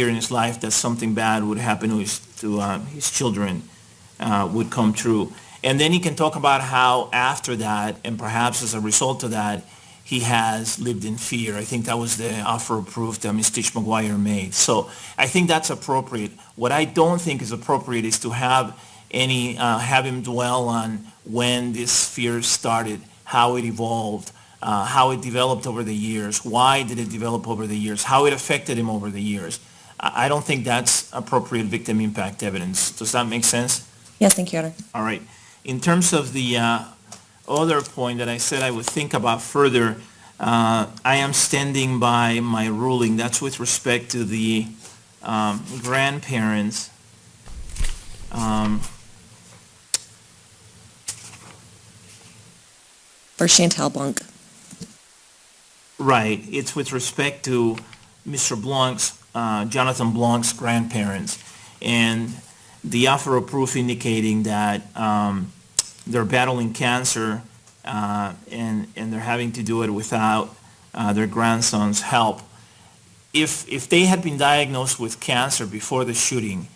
in his life that something bad would happen to his children would come true. And then he can talk about how after that, and perhaps as a result of that, he has lived in fear. I think that was the offer of proof that Ms. Tish McGuire made. So I think that's appropriate. What I don't think is appropriate is to have him dwell on when this fear started, how it evolved, how it developed over the years, why did it develop over the years, how it affected him over the years. I don't think that's appropriate victim impact evidence. Does that make sense? Yes, thank you, Your Honor. All right. In terms of the other point that I said I would think about further, I am standing by my ruling. That's with respect to the grandparents. For Chantal Blanc. Right. It's with respect to Mr. Blanc's, Jonathan Blanc's grandparents. And the offer of proof indicating that they're battling cancer and they're having to do it without their grandson's help. If they had been diagnosed with cancer before the shooting,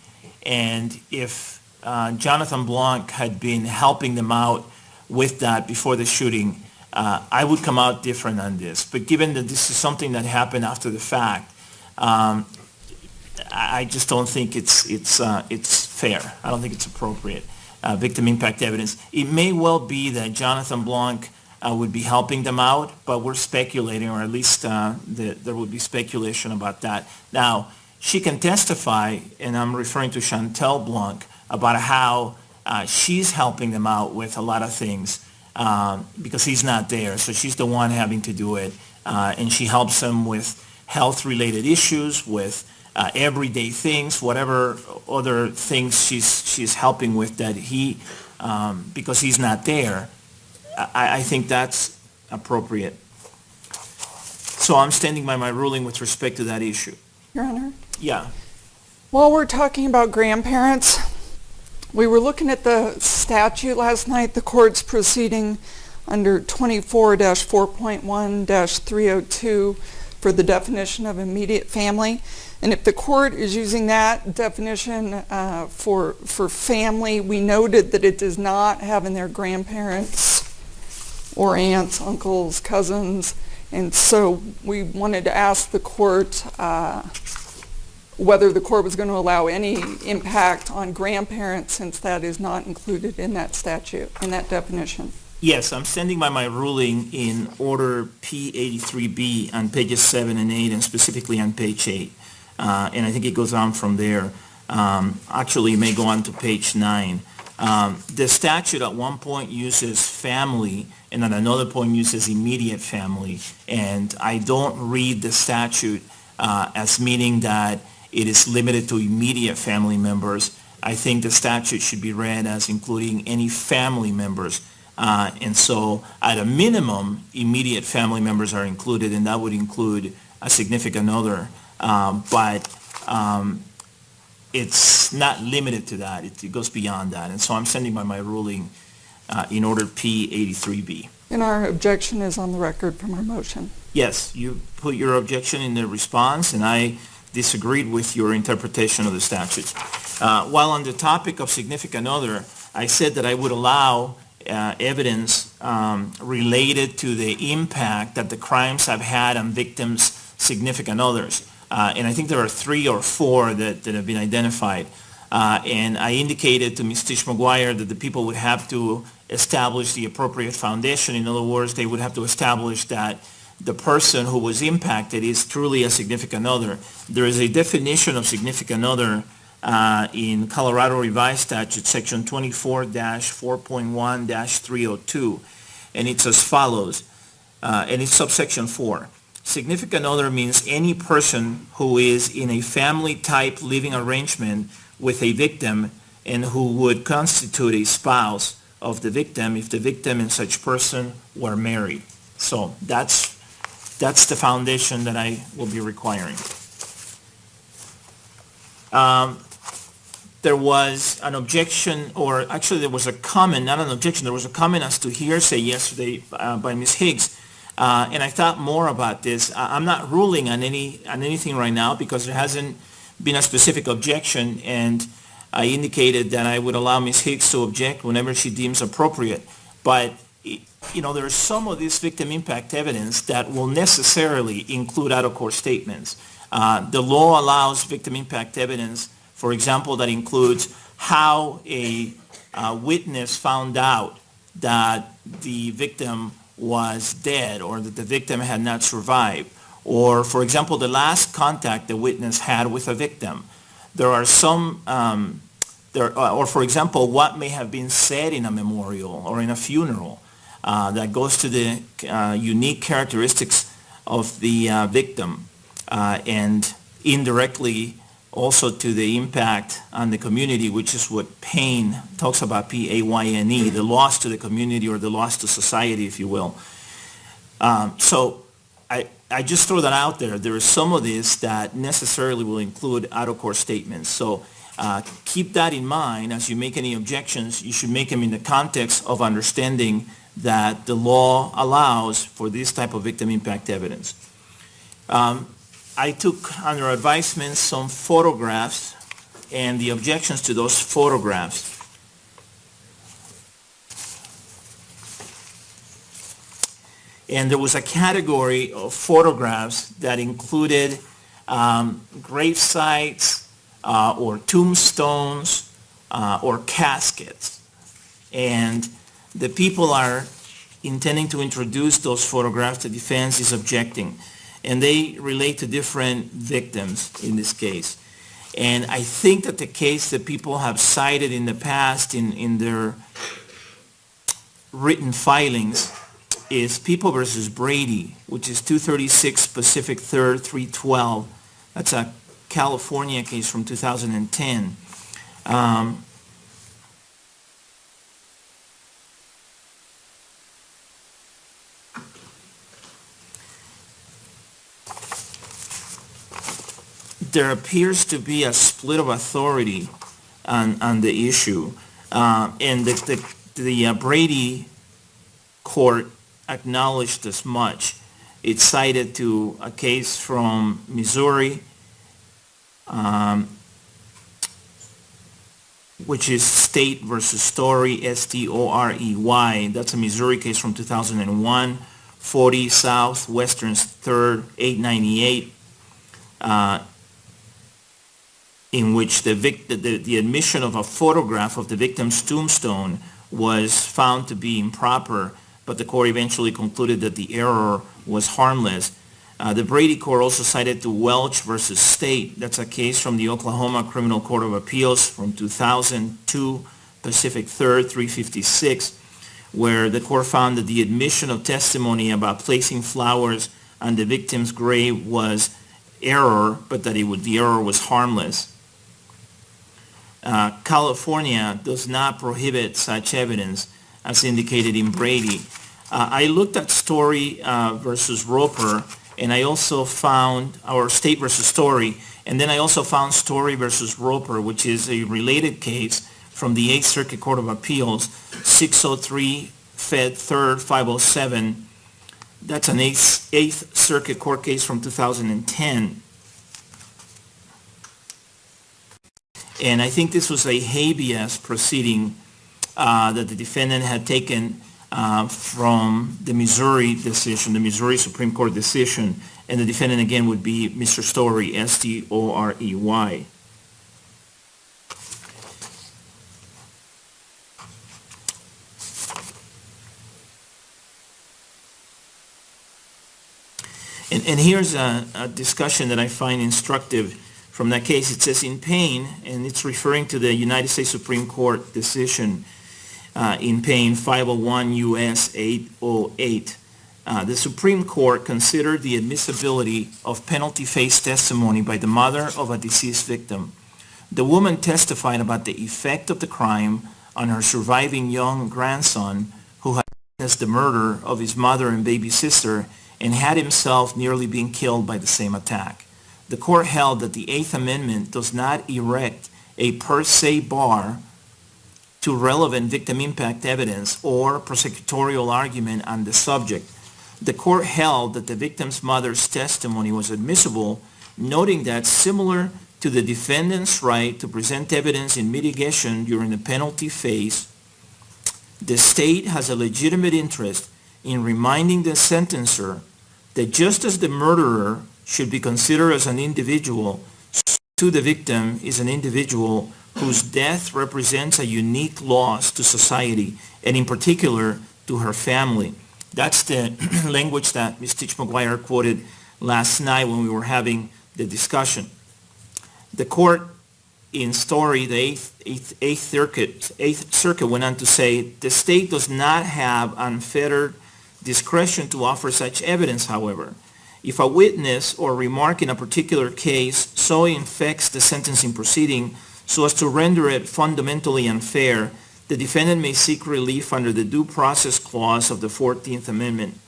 and if Jonathan Blanc had been helping them out with that before the shooting, I would come out different on this. But given that this is something that happened after the fact, I just don't think it's fair. I don't think it's appropriate. Victim impact evidence. It may well be that Jonathan Blanc would be helping them out, but we're speculating, or at least there would be speculation about that. Now, she can testify, and I'm referring to Chantal Blanc, about how she's helping them out with a lot of things because he's not there. So she's the one having to do it, and she helps them with health-related issues, with everyday things, whatever other things she's helping with that he, because he's not there. I think that's appropriate. So I'm standing by my ruling with respect to that issue. Your Honor? Yeah. While we're talking about grandparents, we were looking at the statute last night, the court's proceeding under 24-4.1-302 for the definition of immediate family. And if the court is using that definition for family, we noted that it does not have in there grandparents or aunts, uncles, cousins. And so we wanted to ask the court whether the court was going to allow any impact on grandparents, since that is not included in that statute, in that definition. Yes, I'm standing by my ruling in order P83B on pages 7 and 8, and specifically on page 8. And I think it goes on from there. Actually, it may go on to page 9. The statute at one point uses family, and at another point uses immediate family. And I don't read the statute as meaning that it is limited to immediate family members. I think the statute should be read as including any family members. And so at a minimum, immediate family members are included, and that would include a significant other. But it's not limited to that. It goes beyond that. And so I'm standing by my ruling in order P83B. And our objection is on the record from our motion. Yes, you put your objection in the response, and I disagreed with your interpretation of the statute. While on the topic of significant other, I said that I would allow evidence related to the impact that the crimes have had on victims' significant others. And I think there are 3 or 4 that have been identified. And I indicated to Ms. Tish McGuire that the people would have to establish the appropriate foundation. In other words, they would have to establish that the person who was impacted is truly a significant other. There is a definition of significant other in Colorado Revised Statute, section 24-4.1-302, and it's as follows, and it's subsection 4. Significant other means any person who is in a family-type living arrangement with a victim and who would constitute a spouse of the victim if the victim and such person were married. So that's the foundation that I will be requiring. There was an objection, or actually there was a comment, not an objection, there was a comment as to hearsay yesterday by Ms. Higgs. And I thought more about this. I'm not ruling on anything right now because there hasn't been a specific objection, and I indicated that I would allow Ms. Hicks to object whenever she deems appropriate. But, there's some of this victim impact evidence that will necessarily include out-of-court statements. The law allows victim impact evidence, for example, that includes how a witness found out that the victim was dead or that the victim had not survived, or, for example, the last contact the witness had with a victim. There are some, or for example, what may have been said in a memorial or in a funeral that goes to the unique characteristics of the victim and indirectly also to the impact on the community, which is what Payne talks about, P-A-Y-N-E, the loss to the community or the loss to society, if you will. So I just throw that out there. There is some of this that necessarily will include out-of-court statements. So keep that in mind as you make any objections. You should make them in the context of understanding that the law allows for this type of victim impact evidence. I took under advisement some photographs and the objections to those photographs. And there was a category of photographs that included grave sites or tombstones or caskets. And the people are intending to introduce those photographs. The defense is objecting. And they relate to different victims in this case. And I think that the case that people have cited in the past in their written filings is People versus Brady, which is 236 Pacific 3rd, 312. That's a California case from 2010. There appears to be a split of authority on the issue, and the Brady court acknowledged as much. It cited to a case from Missouri, which is State versus Story, S-T-O-R-E-Y. That's a Missouri case from 2001, 40 South, Western 3rd, 898. In which the admission of a photograph of the victim's tombstone was found to be improper, but the court eventually concluded that the error was harmless. The Brady court also cited to Welch versus State. That's a case from the Oklahoma Criminal Court of Appeals from 2002, Pacific 3rd, 356, where the court found that the admission of testimony about placing flowers on the victim's grave was error, but that the error was harmless. California does not prohibit such evidence as indicated in Brady. I looked at Story versus Roper, and I also found, or State versus Story, and then I also found Story versus Roper, which is a related case from the 8th Circuit Court of Appeals, 603 Fed 3rd 507. That's an 8th Circuit Court case from 2010. And I think this was a habeas proceeding that the defendant had taken from the Missouri decision, the Missouri Supreme Court decision, and the defendant again would be Mr. Story, S-T-O-R-E-Y. And here's a discussion that I find instructive from that case. It says in Payne, and it's referring to the United States Supreme Court decision in Payne 501 U.S. 808. The Supreme Court considered the admissibility of penalty phase testimony by the mother of a deceased victim. The woman testified about the effect of the crime on her surviving young grandson who had witnessed the murder of his mother and baby sister and had himself nearly been killed by the same attack. The court held that the Eighth Amendment does not erect a per se bar to relevant victim impact evidence or prosecutorial argument on the subject. The court held that the victim's mother's testimony was admissible, noting that similar to the defendant's right to present evidence in mitigation during the penalty phase, the state has a legitimate interest in reminding the sentencer that just as the murderer should be considered as an individual, so too the victim is an individual whose death represents a unique loss to society, and in particular to her family. That's the language that Ms. Teach McGuire quoted last night when we were having the discussion. The court in Story, the Eighth Circuit went on to say, the state does not have unfettered discretion to offer such evidence, however. If a witness or remark in a particular case so infects the sentencing proceeding so as to render it fundamentally unfair, the defendant may seek relief under the Due Process Clause of the 14th Amendment.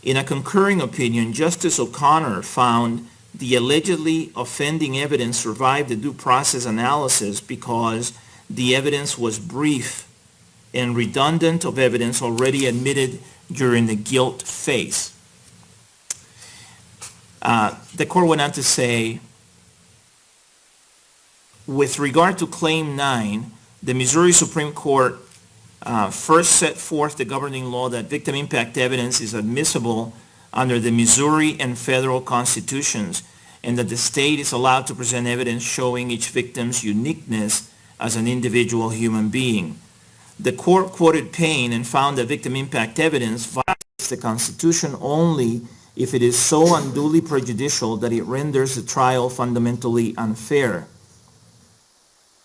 In a concurring opinion, Justice O'Connor found the allegedly offending evidence survived the due process analysis because the evidence was brief and redundant of evidence already admitted during the guilt phase. The court went on to say, with regard to Claim 9, the Missouri Supreme Court first set forth the governing law that victim impact evidence is admissible under the Missouri and federal constitutions, and that the state is allowed to present evidence showing each victim's uniqueness as an individual human being. The court quoted Payne and found that victim impact evidence violates the Constitution only if it is so unduly prejudicial that it renders the trial fundamentally unfair.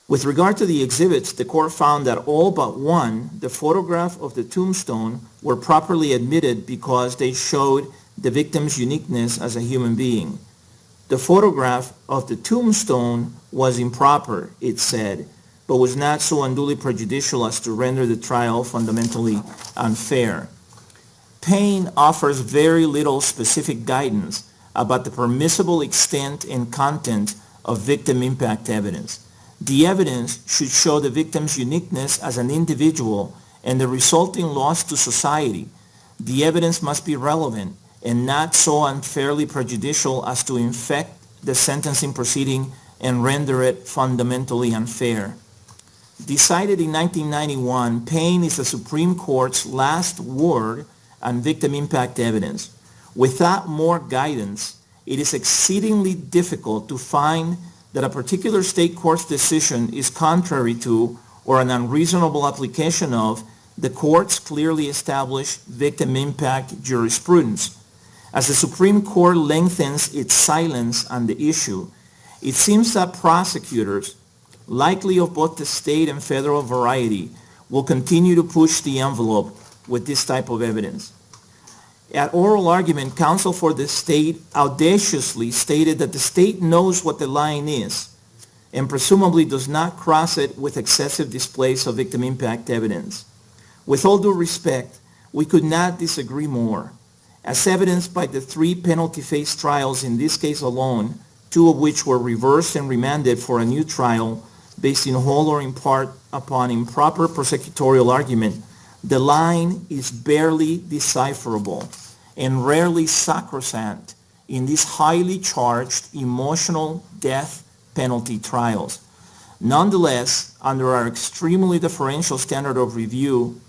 With regard to the exhibits, the court found that all but one, the photograph of the tombstone, were properly admitted because they showed the victim's uniqueness as a human being. The photograph of the tombstone was improper, it said, but was not so unduly prejudicial as to render the trial fundamentally unfair. Payne offers very little specific guidance about the permissible extent and content of victim impact evidence. The evidence should show the victim's uniqueness as an individual and the resulting loss to society. The evidence must be relevant and not so unfairly prejudicial as to infect the sentencing proceeding and render it fundamentally unfair. Decided in 1991, Payne is the Supreme Court's last word on victim impact evidence. Without more guidance, it is exceedingly difficult to find that a particular state court's decision is contrary to or an unreasonable application of the court's clearly established victim impact jurisprudence. As the Supreme Court lengthens its silence on the issue, it seems that prosecutors, likely of both the state and federal variety, will continue to push the envelope with this type of evidence. At oral argument, counsel for the state audaciously stated that the state knows what the line is and presumably does not cross it with excessive displays of victim impact evidence. With all due respect, we could not disagree more. As evidenced by the 3 penalty phase trials in this case alone, 2 of which were reversed and remanded for a new trial based in whole or in part upon improper prosecutorial argument, the line is barely decipherable and rarely sacrosanct in these highly charged emotional death penalty trials. Nonetheless, under our extremely deferential standard of review,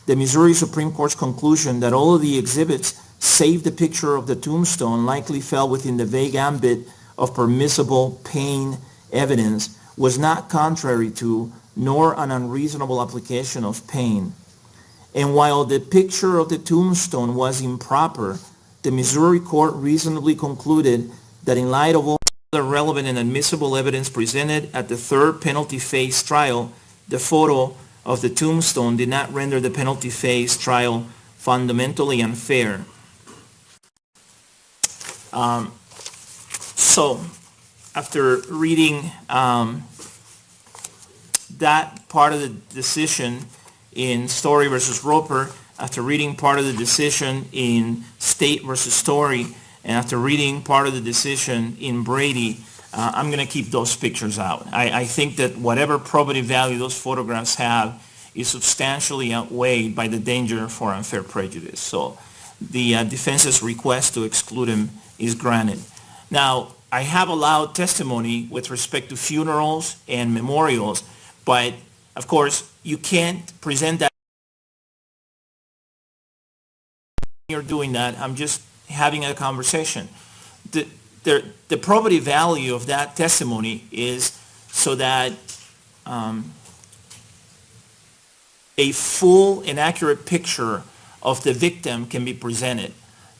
the Missouri Supreme Court's conclusion that all of the exhibits save the picture of the tombstone likely fell within the vague ambit of permissible Payne evidence was not contrary to nor an unreasonable application of Payne. And while the picture of the tombstone was improper, the Missouri court reasonably concluded that in light of all the relevant and admissible evidence presented at the 3rd penalty phase trial, the photo of the tombstone did not render the penalty phase trial fundamentally unfair. So, after reading that part of the decision in Story versus Roper, after reading part of the decision in State versus Story, and after reading part of the decision in Brady, I'm going to keep those pictures out. I think that whatever probative value those photographs have is substantially outweighed by the danger for unfair prejudice. So the defense's request to exclude them is granted. Now, I have allowed testimony with respect to funerals and memorials, but of course, you can't present that. You're doing that. I'm just having a conversation. The, the probative value of that testimony is so that a full and accurate picture of the victim can be presented.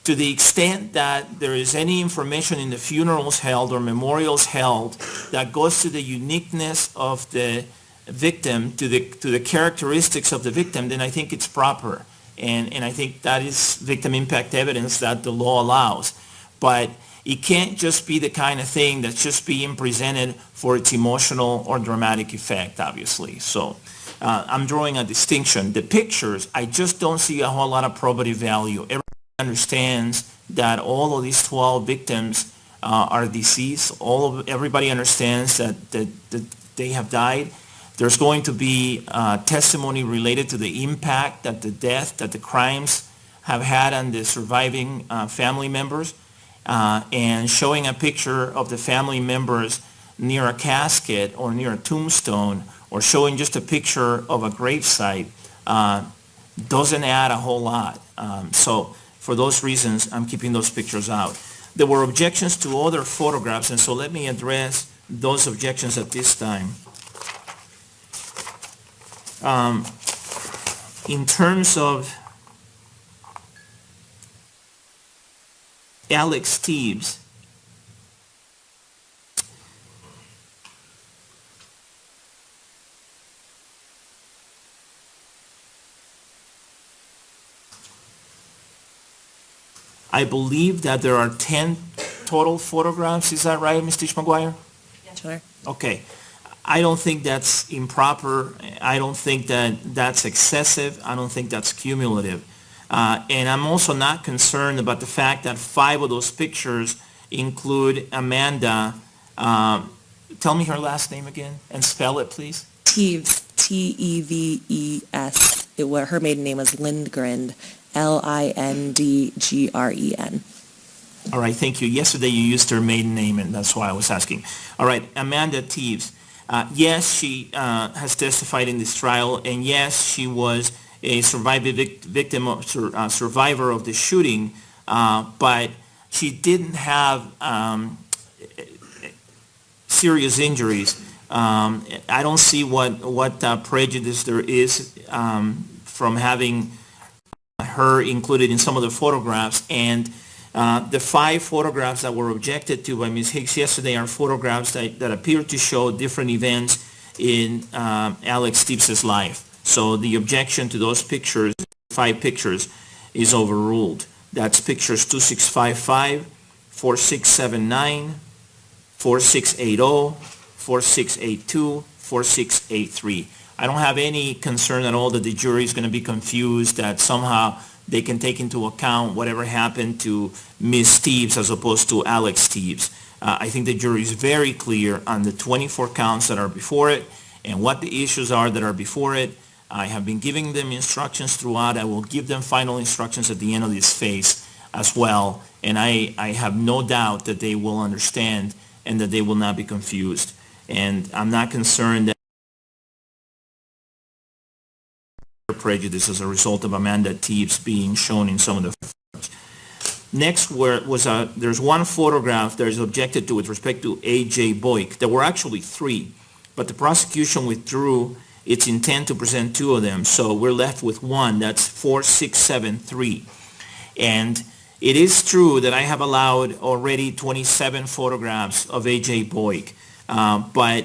To the extent that there is any information in the funerals held or memorials held that goes to the uniqueness of the victim, to the characteristics of the victim, then I think it's proper. And I think that is victim impact evidence that the law allows. But it can't just be the kind of thing that's just being presented for its emotional or dramatic effect, obviously. So I'm drawing a distinction. The pictures, I just don't see a whole lot of probative value. Everybody understands that all of these 12 victims are deceased. Everybody understands that they have died. There's going to be testimony related to the impact that the crimes have had on the surviving family members, and showing a picture of the family members near a casket or near a tombstone, or showing just a picture of a gravesite doesn't add a whole lot. So for those reasons, I'm keeping those pictures out. There were objections to other photographs, and so let me address those objections at this time. In terms of Alex Teves, I believe that there are 10 total photographs. Is that right, Ms. Tisch-McGuire? Sure. Okay. I don't think that's improper. I don't think that that's excessive. I don't think that's cumulative. And I'm also not concerned about the fact that 5 of those pictures include Amanda. Tell me her last name again and spell it, please. Teves, Teves. Her maiden name was Lindgren, Lindgren. All right, thank you. Yesterday you used her maiden name, and that's why I was asking. All right, Amanda Teves. Yes, she has testified in this trial, and yes, she was a survivor of the shooting, but she didn't have serious injuries. I don't see what prejudice there is from having her included in some of the photographs, and the 5 photographs that were objected to by Ms. Hicks yesterday are photographs that appear to show different events in Alex Teves' life. So the objection to those pictures, 5 pictures, is overruled. That's pictures 2655, 4679, 4680, 4682, 4683. I don't have any concern at all that the jury is going to be confused, that somehow they can take into account whatever happened to Ms. Teves as opposed to Alex Teves. I think the jury is very clear on the 24 counts that are before it and what the issues are that are before it. I have been giving them instructions throughout. I will give them final instructions at the end of this phase as well. And I have no doubt that they will understand and that they will not be confused. And I'm not concerned that prejudice as a result of Amanda Teves being shown in some of the photos. Next there's one photograph that is objected to with respect to A.J. Boyk. There were actually 3, but the prosecution withdrew its intent to present 2 of them, so we're left with 1. That's 4673. And it is true that I have allowed already 27 photographs of A.J. Boyk, but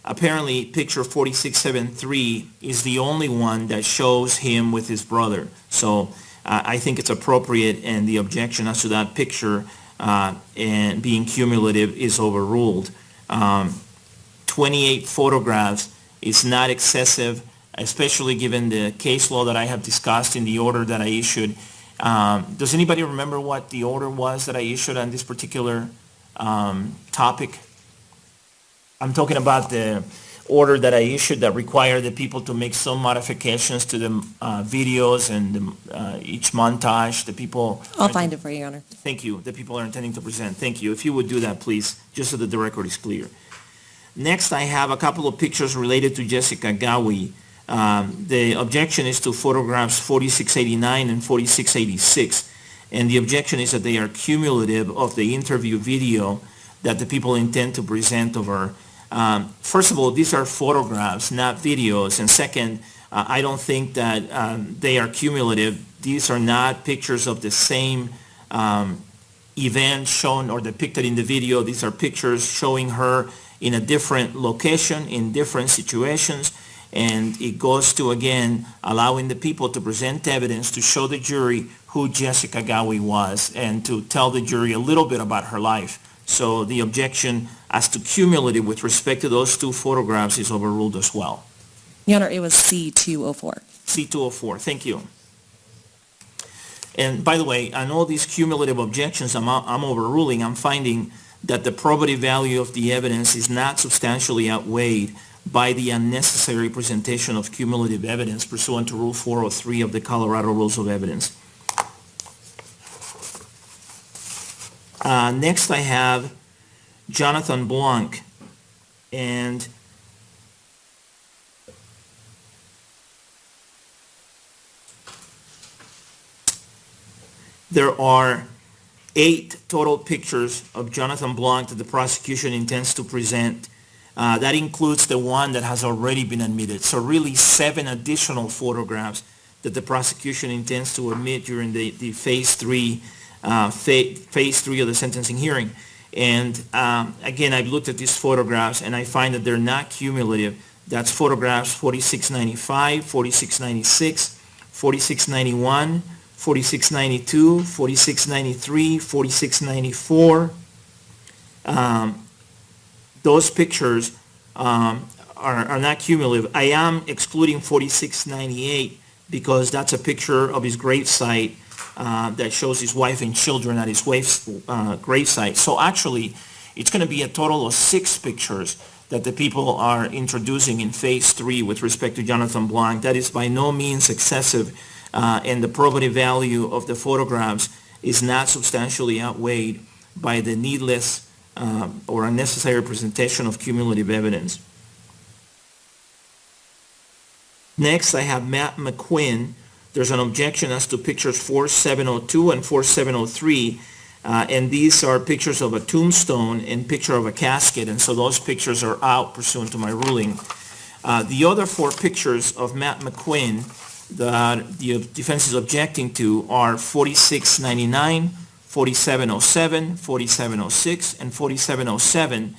apparently picture 4673 is the only one that shows him with his brother. So I think it's appropriate, and the objection as to that picture and being cumulative is overruled. 28 photographs is not excessive, especially given the case law that I have discussed in the order that I issued. Does anybody remember what the order was that I issued on this particular topic? I'm talking about the order that I issued that required the people to make some modifications to the videos and each montage. The people. I'll find it for you, Your Honor. Thank you. The people are intending to present. Thank you. If you would do that, please, just so that the record is clear. Next, I have a couple of pictures related to Jessica Gowie. The objection is to photographs 4689 and 4686. And the objection is that they are cumulative of the interview video that the people intend to present of her. First of all, these are photographs, not videos. And second, I don't think that they are cumulative. These are not pictures of the same event shown or depicted in the video. These are pictures showing her in a different location, in different situations. And it goes to, again, allowing the people to present evidence to show the jury who Jessica Gowie was and to tell the jury a little bit about her life. So the objection as to cumulative with respect to those two photographs is overruled as well. Your Honor, it was C-204. C-204, thank you. And by the way, on all these cumulative objections I'm overruling, I'm finding that the probative value of the evidence is not substantially outweighed by the unnecessary presentation of cumulative evidence pursuant to Rule 403 of the Colorado Rules of Evidence. Next I have Jonathan Blanc, and there are 8 total pictures of Jonathan Blanc that the prosecution intends to present. That includes the one that has already been admitted. So really 7 additional photographs that the prosecution intends to admit during the phase 3 of the sentencing hearing. And again, I've looked at these photographs and I find that they're not cumulative. That's photographs 4695, 4696, 4691, 4692, 4693, 4694. Those pictures are not cumulative. I am excluding 4698 because that's a picture of his gravesite that shows his wife and children at his wife's gravesite. So actually, it's going to be a total of 6 pictures that the people are introducing in phase 3 with respect to Jonathan Blanc. That is by no means excessive, and the probative value of the photographs is not substantially outweighed by the needless or unnecessary presentation of cumulative evidence. Next, I have Matt McQuinn. There's an objection as to pictures 4702 and 4703, and these are pictures of a tombstone and picture of a casket, and so those pictures are out pursuant to my ruling. The other 4 pictures of Matt McQuinn that the defense is objecting to are 4699, 4707, 4706, and 4707,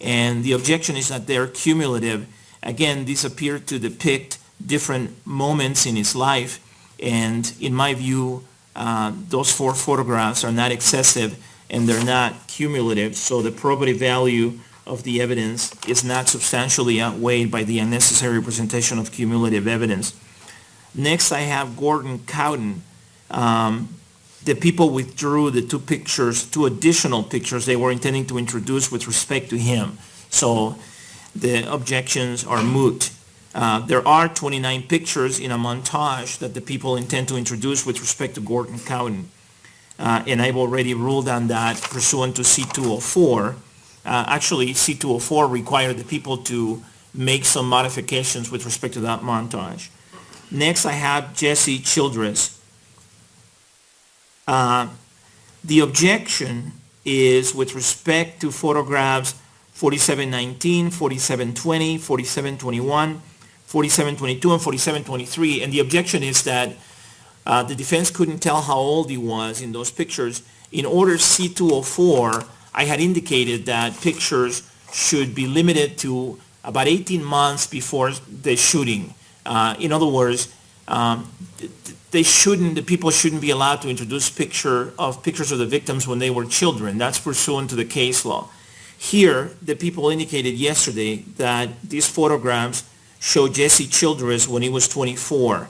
and the objection is that they're cumulative. Again, these appear to depict different moments in his life, and in my view, those 4 photographs are not excessive and they're not cumulative, so the probative value of the evidence is not substantially outweighed by the unnecessary presentation of cumulative evidence. Next, I have Gordon Cowden. The people withdrew the 2 additional pictures they were intending to introduce with respect to him, so the objections are moot. There are 29 pictures in a montage that the people intend to introduce with respect to Gordon Cowden, and I've already ruled on that pursuant to C-204. Actually, C-204 required the people to make some modifications with respect to that montage. Next, I have Jesse Childress. The objection is with respect to photographs 4719, 4720, 4721, 4722, and 4723, and the objection is that the defense couldn't tell how old he was in those pictures. In order C-204, I had indicated that pictures should be limited to about 18 months before the shooting. In other words, the people shouldn't be allowed to introduce pictures of the victims when they were children. That's pursuant to the case law. Here, the people indicated yesterday that these photographs show Jesse Childress when he was 24.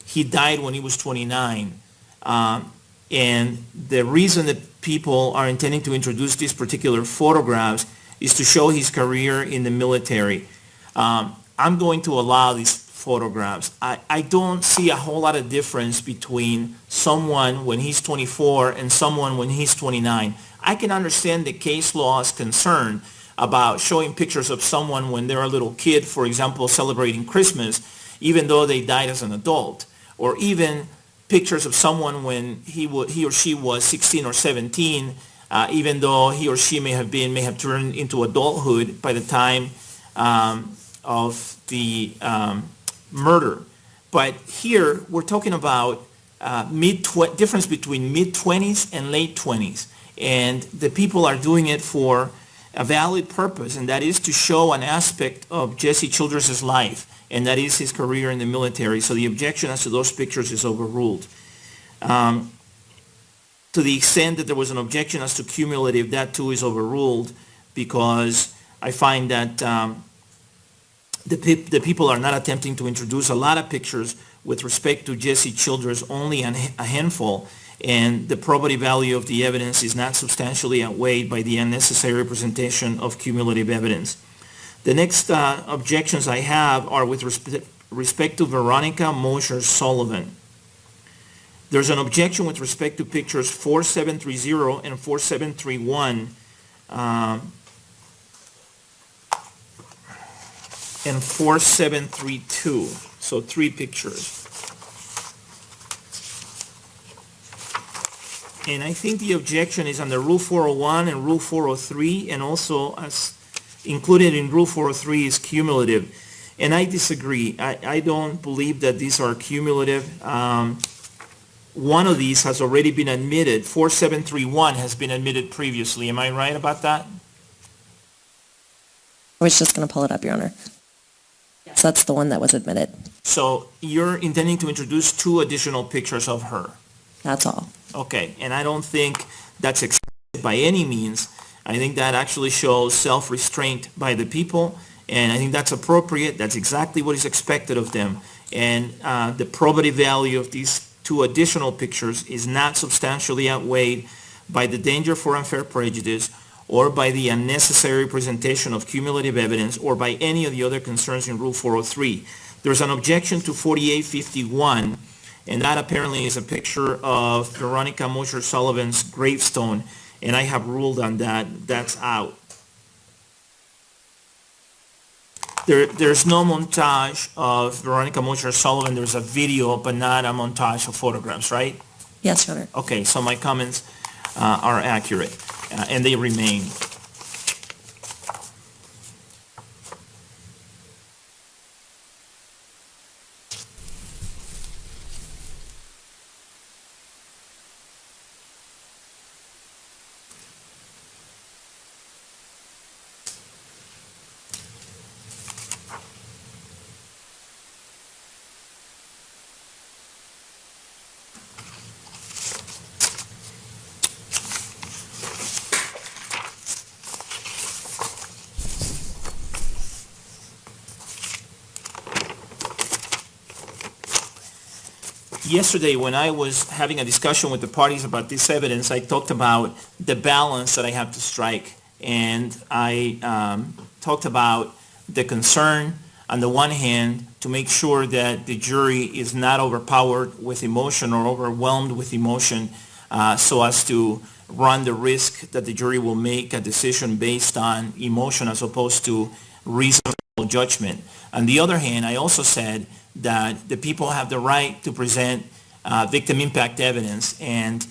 He died when he was 29. And the reason that people are intending to introduce these particular photographs is to show his career in the military. I'm going to allow these photographs. I don't see a whole lot of difference between someone when he's 24 and someone when he's 29. I can understand the case law's concern about showing pictures of someone when they're a little kid, for example, celebrating Christmas, even though they died as an adult, or even pictures of someone when he or she was 16 or 17, even though he or she may have turned into adulthood by the time of the murder. But here we're talking about difference between mid-20s and late 20s, and the people are doing it for a valid purpose, and that is to show an aspect of Jesse Childress' life, and that is his career in the military. So the objection as to those pictures is overruled. To the extent that there was an objection as to cumulative, that too is overruled, because I find that the people are not attempting to introduce a lot of pictures with respect to Jesse Childress, only a handful, and the probability value of the evidence is not substantially outweighed by the unnecessary representation of cumulative evidence. The next objections I have are with respect to Veronica Mosher Sullivan. There's an objection with respect to pictures 4730 and 4731 and 4732, so 3 pictures. And I think the objection is under Rule 401 and Rule 403, and also as included in Rule 403 is cumulative. And I disagree. I don't believe that these are cumulative. One of these has already been admitted. 4731 has been admitted previously. Am I right about that? I was just going to pull it up, Your Honor. So that's the one that was admitted. So you're intending to introduce 2 additional pictures of her? That's all. Okay, and I don't think that's excessive by any means. I think that actually shows self-restraint by the people, and I think that's appropriate. That's exactly what is expected of them. And the probability value of these 2 additional pictures is not substantially outweighed by the danger for unfair prejudice, or by the unnecessary presentation of cumulative evidence, or by any of the other concerns in Rule 403. There's an objection to 4851, and that apparently is a picture of Veronica Mosher Sullivan's gravestone, and I have ruled on that. That's out. There's no montage of Veronica Mosher Sullivan. There's a video, but not a montage of photographs, right? Yes, Your Honor. Okay, so my comments are accurate, and they remain. Yesterday, when I was having a discussion with the parties about this evidence, I talked about the balance that I have to strike. And I talked about the concern, on the one hand, to make sure that the jury is not overpowered with emotion or overwhelmed with emotion, so as to run the risk that the jury will make a decision based on emotion as opposed to reasonable judgment. On the other hand, I also said that the people have the right to present victim impact evidence, and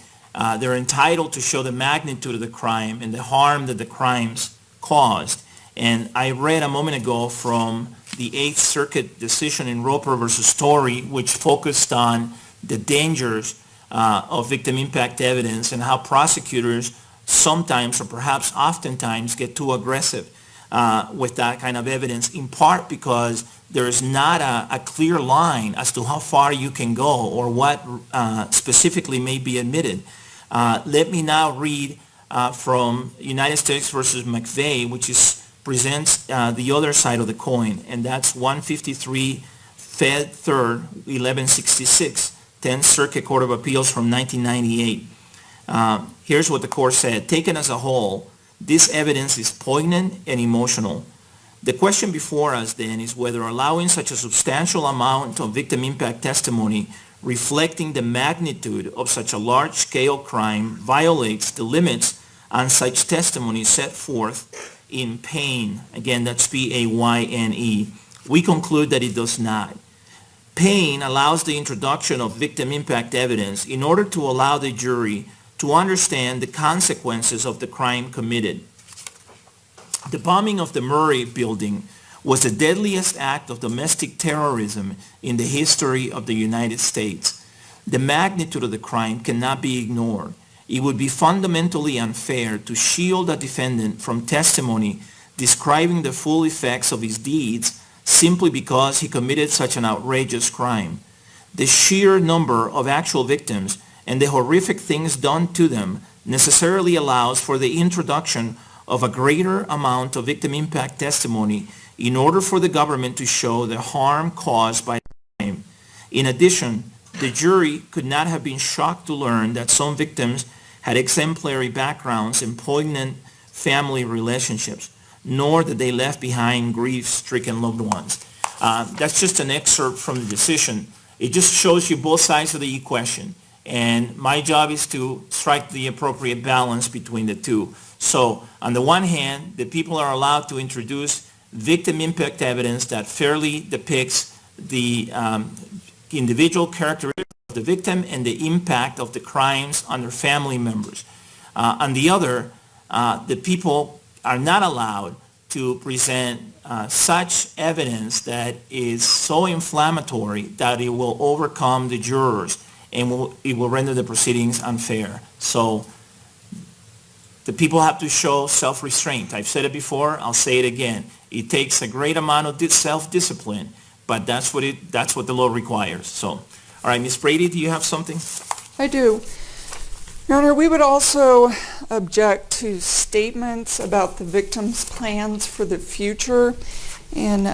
they're entitled to show the magnitude of the crime and the harm that the crimes caused. And I read a moment ago from the 8th Circuit decision in Roper versus Story, which focused on the dangers of victim impact evidence and how prosecutors sometimes, or perhaps oftentimes, get too aggressive with that kind of evidence, in part because there is not a clear line as to how far you can go or what specifically may be admitted. Let me now read from United States versus McVeigh, which presents the other side of the coin, and that's 153 Fed 3rd, 1166, 10th Circuit Court of Appeals from 1998. Here's what the court said. Taken as a whole, this evidence is poignant and emotional. The question before us then is whether allowing such a substantial amount of victim impact testimony reflecting the magnitude of such a large-scale crime violates the limits on such testimony set forth in Payne. Again, that's P-A-Y-N-E. We conclude that it does not. Payne allows the introduction of victim impact evidence in order to allow the jury to understand the consequences of the crime committed. The bombing of the Murray building was the deadliest act of domestic terrorism in the history of the United States. The magnitude of the crime cannot be ignored. It would be fundamentally unfair to shield a defendant from testimony describing the full effects of his deeds simply because he committed such an outrageous crime. The sheer number of actual victims and the horrific things done to them necessarily allows for the introduction of a greater amount of victim impact testimony in order for the government to show the harm caused by the crime. In addition, the jury could not have been shocked to learn that some victims had exemplary backgrounds and poignant family relationships, nor that they left behind grief-stricken loved ones. That's just an excerpt from the decision. It just shows you both sides of the equation. And my job is to strike the appropriate balance between the two. So on the one hand, the people are allowed to introduce victim impact evidence that fairly depicts the individual characteristics of the victim and the impact of the crimes on their family members. On the other, the people are not allowed to present such evidence that is so inflammatory that it will overcome the jurors and it will render the proceedings unfair. So the people have to show self-restraint. I've said it before, I'll say it again. It takes a great amount of self-discipline, but that's what the law requires. So, all right, Ms. Brady, do you have something? I do. Your Honor, we would also object to statements about the victim's plans for the future. And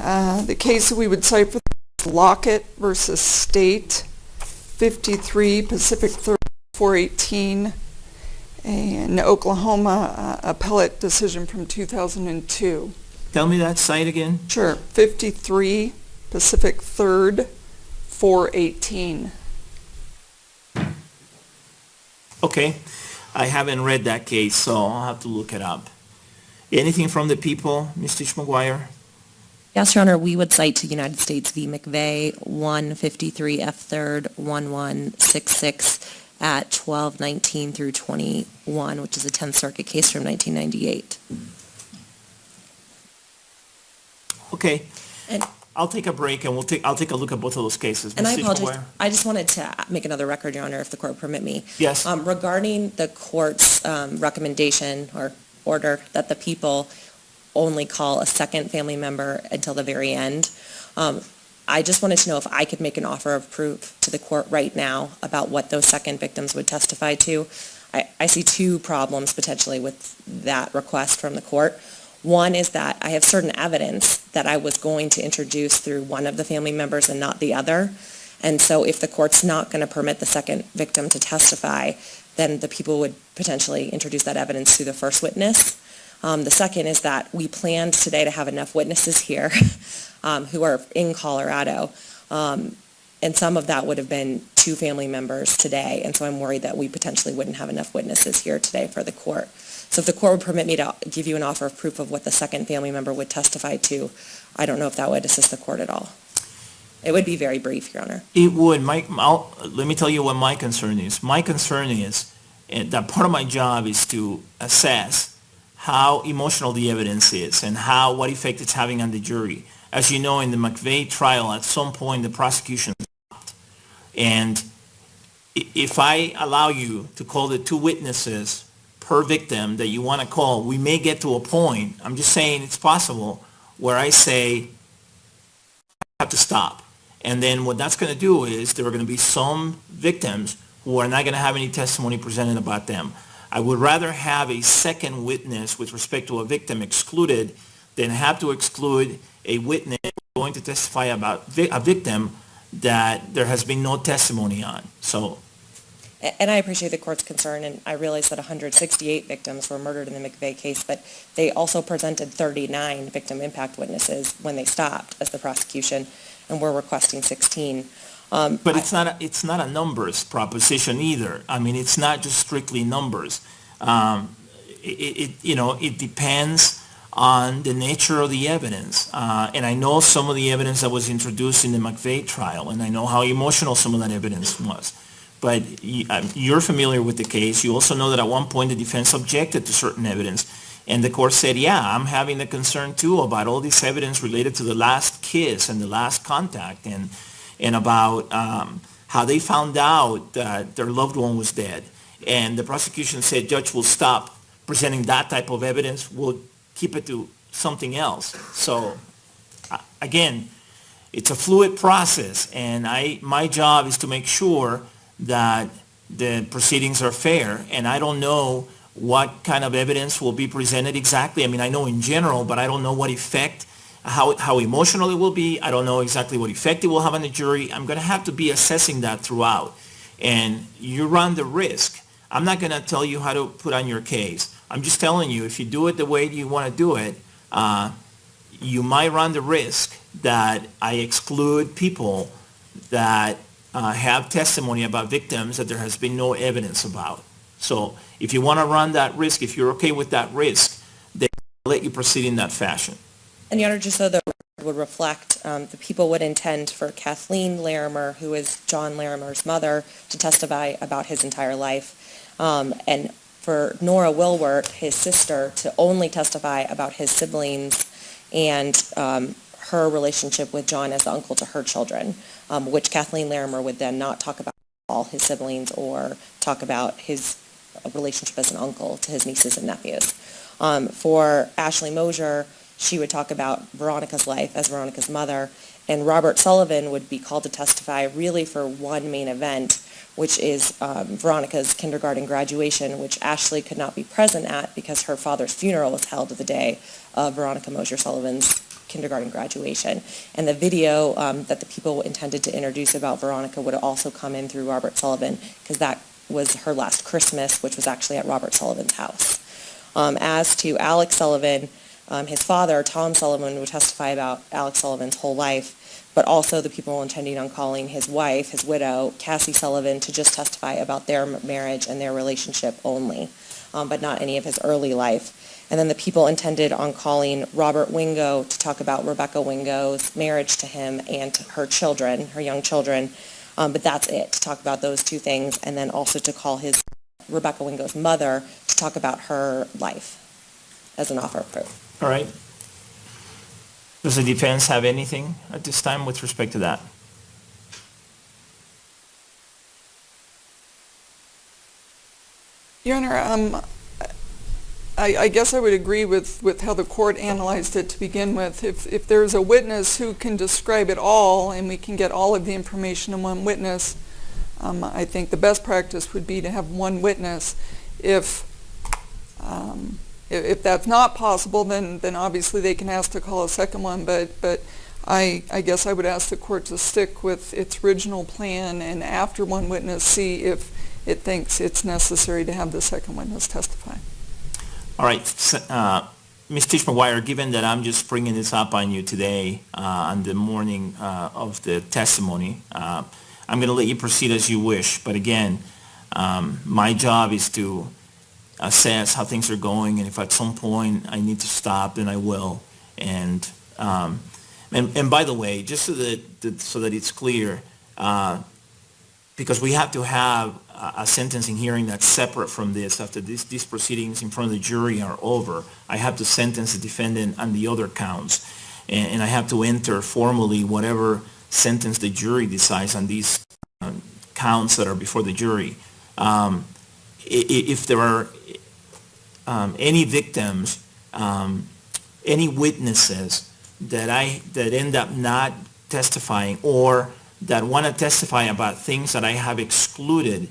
the case that we would cite for Lockett versus State, 53 Pacific 3rd 418, an Oklahoma appellate decision from 2002. Tell me that site again. Sure, 53 Pacific 3rd 418. Okay, I haven't read that case, so I'll have to look it up. Anything from the people, Mr. McGuire? Yes, Your Honor, we would cite to United States v. McVeigh, 153 F. 3rd 1166 at 1219 through 21, which is a 10th Circuit case from 1998. Okay. And I'll take a break and I'll take a look at both of those cases. And I Mr. apologize. McGuire? I just wanted to make another record, Your Honor, if the court would permit me. Yes. Regarding the court's recommendation or order that the people only call a second family member until the very end, I just wanted to know if I could make an offer of proof to the court right now about what those second victims would testify to. I see two problems potentially with that request from the court. One is that I have certain evidence that I was going to introduce through one of the family members and not the other. And so if the court's not going to permit the second victim to testify, then the people would potentially introduce that evidence through the first witness. The second is that we planned today to have enough witnesses here who are in Colorado. And some of that would have been two family members today. And so I'm worried that we potentially wouldn't have enough witnesses here today for the court. So if the court would permit me to give you an offer of proof of what the second family member would testify to, I don't know if that would assist the court at all. It would be very brief, Your Honor. It would. Let me tell you what my concern is. My concern is that part of my job is to assess how emotional the evidence is and what effect it's having on the jury. As you know, in the McVeigh trial, at some point the prosecution stopped. And if I allow you to call the two witnesses per victim that you want to call, we may get to a point, I'm just saying it's possible, where I say, I have to stop. And then what that's going to do is there are going to be some victims who are not going to have any testimony presented about them. I would rather have a second witness with respect to a victim excluded than have to exclude a witness going to testify about a victim that there has been no testimony on. So And I appreciate the court's concern, and I realize that 168 victims were murdered in the McVeigh case, but they also presented 39 victim impact witnesses when they stopped as the prosecution, and we're requesting 16. But it's not a numbers proposition either. I mean, it's not just strictly numbers. It depends on the nature of the evidence. And I know some of the evidence that was introduced in the McVeigh trial, and I know how emotional some of that evidence was. But you're familiar with the case. You also know that at one point the defense objected to certain evidence. And the court said, yeah, I'm having the concern too about all this evidence related to the last kiss and the last contact and about how they found out that their loved one was dead. And the prosecution said, Judge, we'll stop presenting that type of evidence. We'll keep it to something else. So, again, it's a fluid process, and my job is to make sure that the proceedings are fair, and I don't know what kind of evidence will be presented exactly. I mean, I know in general, but I don't know what effect, how emotional it will be. I don't know exactly what effect it will have on the jury. I'm going to have to be assessing that throughout, and you run the risk. I'm not going to tell you how to put on your case. I'm just telling you, if you do it the way you want to do it, you might run the risk that I exclude people that have testimony about victims that there has been no evidence about. So if you want to run that risk, if you're okay with that risk, then I'll let you proceed in that fashion. And Your Honor, just so the record would reflect, the people would intend for Kathleen Larimer, who is John Larimer's mother, to testify about his entire life, and for Nora Wilwert, his sister, to only testify about his siblings and her relationship with John as the uncle to her children, which Kathleen Larimer would then not talk about all his siblings or talk about his relationship as an uncle to his nieces and nephews. For Ashley Mosier, she would talk about Veronica's life as Veronica's mother, and Robert Sullivan would be called to testify really for one main event, which is Veronica's kindergarten graduation, which Ashley could not be present at because her father's funeral was held the day of Veronica Mosier Sullivan's kindergarten graduation. And the video that the people intended to introduce about Veronica would also come in through Robert Sullivan, because that was her last Christmas, which was actually at Robert Sullivan's house. As to Alex Sullivan, his father, Tom Sullivan, would testify about Alex Sullivan's whole life, but also the people intending on calling his wife, his widow, Cassie Sullivan, to just testify about their marriage and their relationship only, but not any of his early life. And then the people intended on calling Robert Wingo to talk about Rebecca Wingo's marriage to him and to her children, her young children, but that's it, to talk about those two things, and then also to call Rebecca Wingo's mother to talk about her life as an offer of proof. All right. Does the defense have anything at this time with respect to that? Your Honor, I guess I would agree with how the court analyzed it to begin with. If there's a witness who can describe it all and we can get all of the information in one witness, I think the best practice would be to have one witness. If that's not possible, then obviously they can ask to call a second one, but I guess I would ask the court to stick with its original plan and after one witness see if it thinks it's necessary to have the second witness testify. All right. Ms. Tisch-McGuire, given that I'm just bringing this up on you today on the morning of the testimony, I'm going to let you proceed as you wish. But again, my job is to assess how things are going, and if at some point I need to stop, then I will. And by the way, just so that it's clear, because we have to have a sentencing hearing that's separate from this after these proceedings in front of the jury are over. I have to sentence the defendant on the other counts, and I have to enter formally whatever sentence the jury decides on these counts that are before the jury. If there are any victims, any witnesses that end up not testifying or that want to testify about things that I have excluded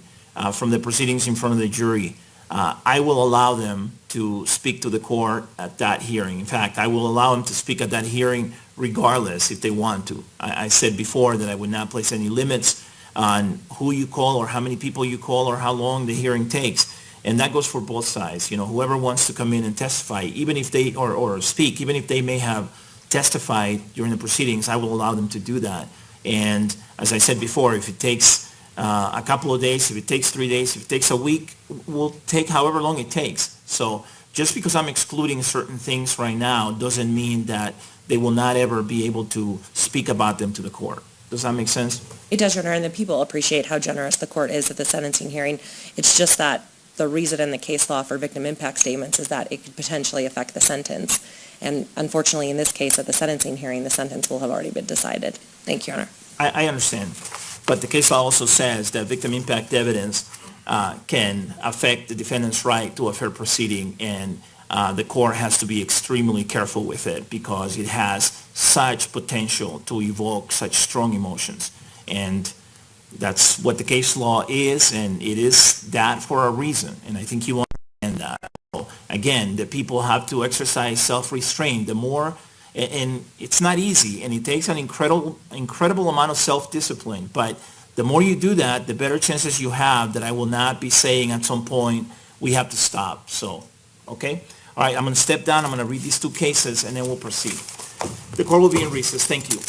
from the proceedings in front of the jury, I will allow them to speak to the court at that hearing. In fact, I will allow them to speak at that hearing regardless if they want to. I said before that I would not place any limits on who you call or how many people you call or how long the hearing takes. And that goes for both sides. You know, whoever wants to come in and testify, even if they, or speak, even if they may have testified during the proceedings, I will allow them to do that. And as I said before, if it takes a couple of days, if it takes 3 days, if it takes a week, we'll take however long it takes. So just because I'm excluding certain things right now doesn't mean that they will not ever be able to speak about them to the court. Does that make sense? It does, Your Honor, and the people appreciate how generous the court is at the sentencing hearing. It's just that the reason in the case law for victim impact statements is that it could potentially affect the sentence. And unfortunately, in this case, at the sentencing hearing, the sentence will have already been decided. Thank you, Your Honor. I understand. But the case law also says that victim impact evidence can affect the defendant's right to a fair proceeding, and the court has to be extremely careful with it because it has such potential to evoke such strong emotions. And that's what the case law is, and it is that for a reason. And I think you understand that. So again, the people have to exercise self-restraint. The more, and it's not easy, and it takes an incredible amount of self-discipline. But the more you do that, the better chances you have that I will not be saying at some point, we have to stop. So, okay? All right, I'm going to step down. I'm going to read these two cases, and then we'll proceed. The court will be in recess. Thank you.